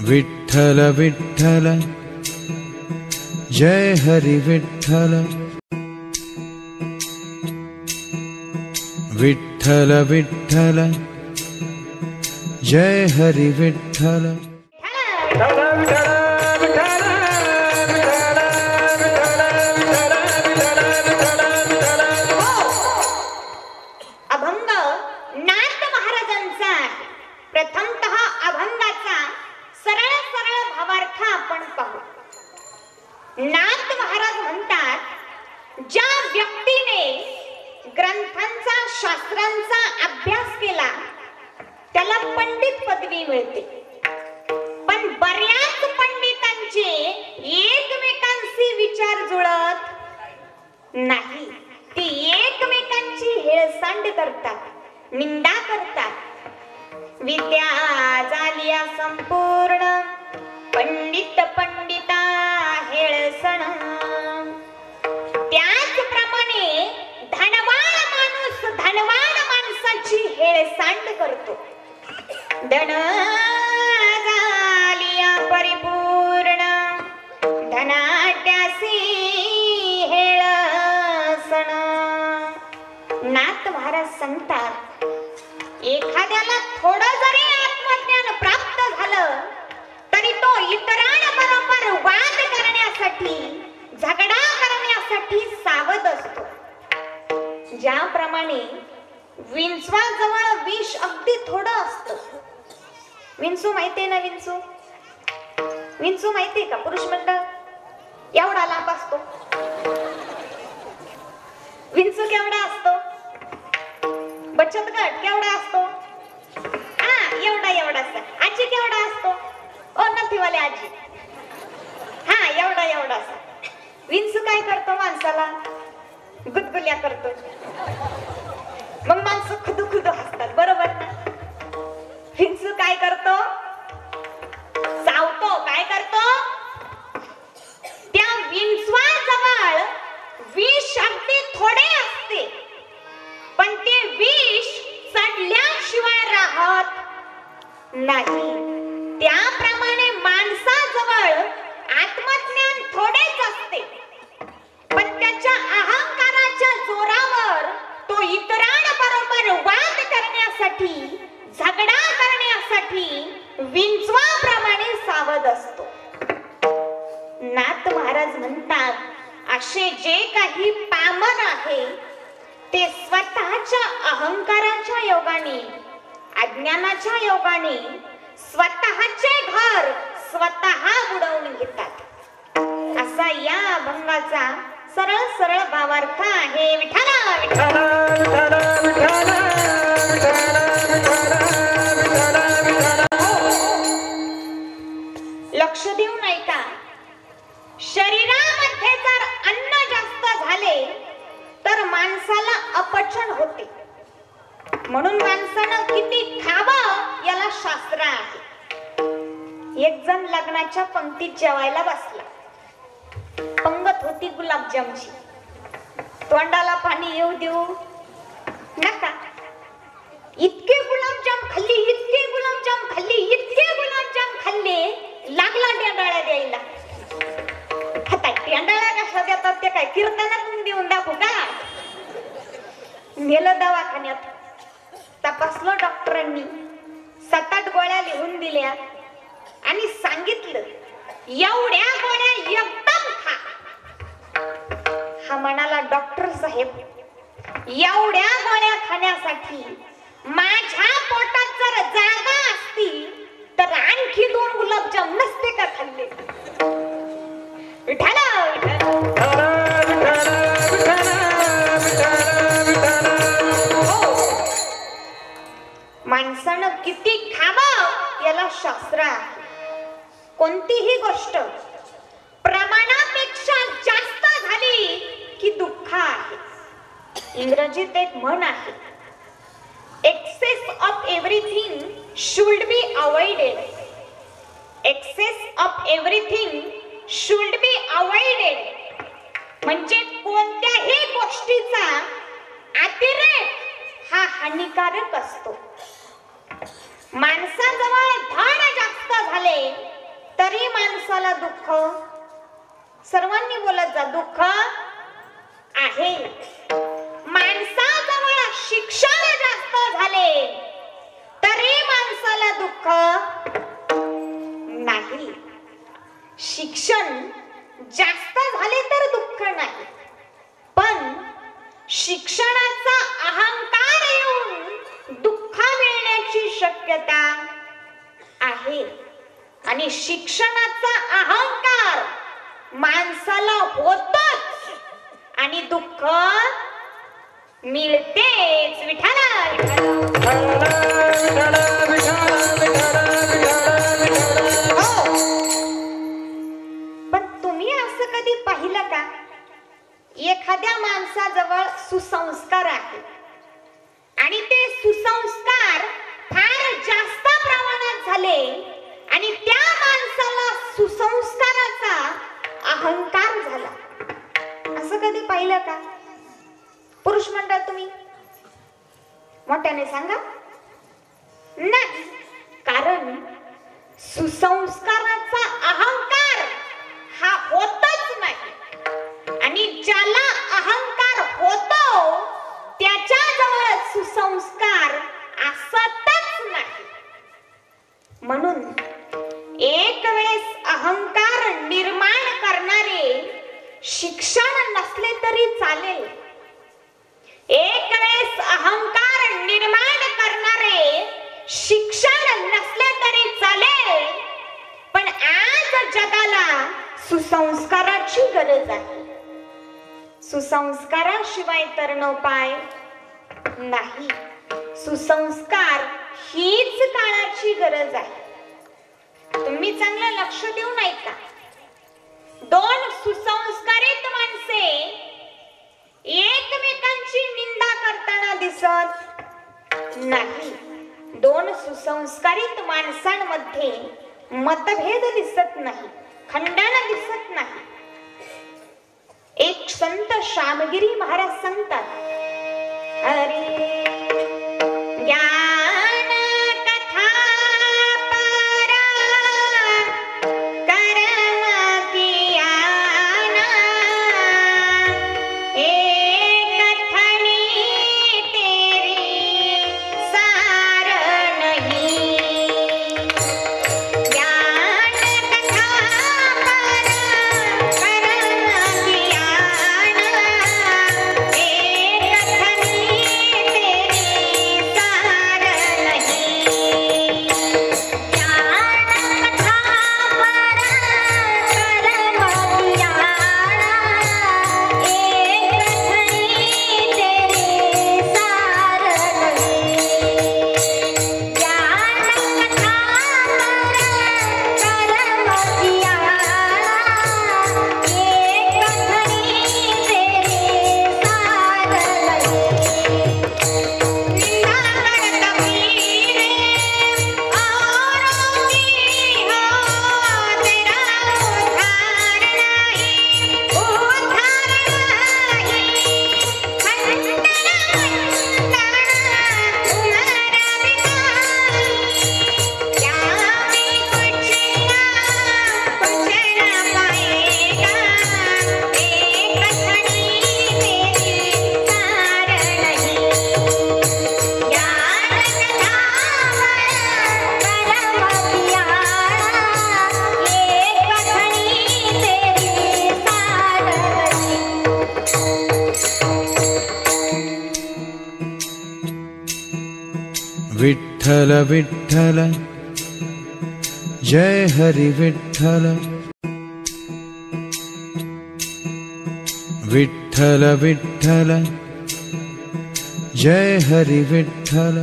विठ्ठल विठ्ठल जय हरि विठ्ठल विठ्ठल विठ्ठल जय हरि विठ्ठल। अभंग नाथ महाराजांचा आहे। प्रथमतः अभंगाचा सरळ सरळ भावार्थ आपण पाहू। नाथ महाराज म्हणतात, ज्या व्यक्तीने ग्रंथांचा शास्त्रांचा अभ्यास केला त्याला पंडित पदवी मिळते, पण बऱ्याच पंडितांचे एकमेकांशी विचार जुळत नाही। ते एकमेकांची हेळसांड करतात, निंदा करतात। विद्या झाली संपूर्ण, पंडित पंडिता हेळसण। त्याचप्रमाणे धनवान माणूस धनवान माणसाची हेळसांड करतो। धन झाली परिपूर्ण, धनाट्यासी हेळसण। नाथ महाराज सांगतात, एखाद्याला थोडं जरी आत्मज्ञान प्राप्त झालं तरी तो इतरांबरोबर वाद करण्यासाठी झगडा करण्यासाठी सावध असतो। ज्याप्रमाणे विंचवाजवळ विष अगदी थोडं असतं। विंचू माहितीये ना? विंचू माहितीये का? पुरुष मंडळ एवढा लांब असतो। विंचू केवढा असतो? बचत गट केवढा असतो? एवढा एवढासा। आजी केवढा असतो? ओ नथीवाले आजी, एवढासा। विंचू काय करतो? माणसाला गुदगुल्या करतो, मग माणसं खुदू खुदू हसतात, बरोबर ना? विंचू काय करतो? चावतो। काय करतो? त्या विंचवाजवळ विष अगदी थोडे असते, पण ते विष चढल्याशिवाय राहत नाही। त्याप्रमाणे माणसाजवळ आत्मज्ञान थोडेच असते, पण त्याच्या अहंकाराच्या जोरावर तो इतरांबरोबर वाद करण्यासाठी झगडा करण्यासाठी विंचवाप्रमाणे सावध असतो। नाथ महाराज म्हणतात, असे जे काही पामर आहे ते स्वतःच्या अहंकाराच्या योगाने अज्ञानाच्या योगाने स्वतःचे घर स्वतः बुडवून घेतात। असा या अभंगाचा सरळ सरळ भावार्थ आहे। विठ्ठल विठ्ठल विठ्ठल विठ्ठल लक्ष देऊन ऐका। शरीरामध्ये जर अन्न जास्त झाले तर माणसाला अपचन होते, म्हणून माणसानं किती खावं याला शास्त्र आहे। एक जण लग्नाच्या पंक्तीत जेवायला बसला, पंगत होती गुलाबजामची। तोंडाला पाणी येऊ देऊ नका, इतके गुलाबजाम खाल्ले, इतके गुलाबजाम खाल्ले, इतके गुलाबजाम खाल्ले, लागला टेंडाळ्या द्यायला। टेंडाळ्या कशा देतात ते काय कीर्तनात देऊन दाखवू का? नेलं दवाखान्यात, तपासलं डॉक्टरांनी, 7-8 गोळ्या लिहून दिल्या आणि सांगितलं, एवढ्या गोळ्या एकदम खा। हा म्हणाला, डॉक्टर साहेब, एवढ्या गोळ्या खाण्यासाठी माझ्या पोटात जर जागा असती तर आणखी 2 गुलाबजाम नसते का खाल्ले? विठ्ठल माणसानं किती खावं याला शास्त्र आहे। कोणतीही गोष्ट प्रमाणापेक्षा जास्त झाली की दुःख आहे। इंग्रजीत एक म्हण आहे, excess of everything should be avoided. Excess of everything should be avoided म्हणजे कोणत्याही गोष्टीचा अतिरेक हा हानिकारक असतो। माणसाजवळ धन जास्त झाले माणसाला दुःख? सर्वांनी बोलत जा. दुःख आहे. माणसाजवळ शिक्षण जास्त झाले तरी माणसाला दुःख नाही. शिक्षण जास्त झाले तर दुःख नाही, पण शिक्षणाचा अहंकार येऊन दुःख मिळण्याची शक्यता आहे. आणि शिक्षणाचा अहंकार माणसाला होतोच आणि दुःख मिळतेच. विठाला पण तुम्ही असं कधी पाहिलं का, एखाद्या माणसाजवळ सुसंस्कार आहे आणि ते सुसंस्कार फार जास्त प्रमाणात झाले आणि त्या माणसाला सुसंस्काराचा अहंकार झाला? असं कधी पाहिलं का? पुरुष मंडळ तुम्ही मोठ्याने सांगा. नाही, कारण सुसंस्काराचा अहंकार हा होतच नाही आणि ज्याला अहंकार होतो त्याच्याजवळ सुसंस्कार असतच नाही. म्हणून एक वेळेस अहंकार निर्माण करणारे शिक्षण नसले तरी चालेल. एक वेळेस अहंकार निर्माण करणारे शिक्षण नसले तरी चालेल, पण आज जगाला सुसंस्काराची गरज आहे. सुसंस्काराशिवाय तरणोपाय नाही. सुसंस्कार हीच काळाची गरज आहे. तुम्ही चांगलं लक्ष देऊन ऐका. दोन सुसंस्कारित माणसे एकमेकांची निंदा करताना दिसत नाही. दोन सुसंस्कारित माणसांमध्ये मतभेद दिसत नाही, खंडन दिसत नाही. एक संत श्यामगिरी महाराज सांगतात, अरे ज्ञान कथा परा कर्म कियाना, एक ठणी तेरी सार नहीं. ज्ञान कथा परा कर्म कियाना, एक ठणी तेरी सार नहीं. ज्ञान कथा परा कर्म कियाना, एक ठणी तेरी सार नहीं. ज्ञान कथा परा कर्म कियाना, एक ठणी तेरी सार नहीं. निंदा करत फिरे औरों की हो, तेरा उद्धार नहीं, उद्धार नहीं. खंडन मंडन तुम्हारा बिकाई, क्या भी कुछ ना पाएगा, एक ठणी तेरी सार नहीं. ज्ञान कथा परा कर्म कियाना, एक ठणी तेरी सार नहीं. विठ्ठल विठ्ठल जय हरी विठ्ठल. विठ्ठल विठ्ठल जय हरी विठ्ठल.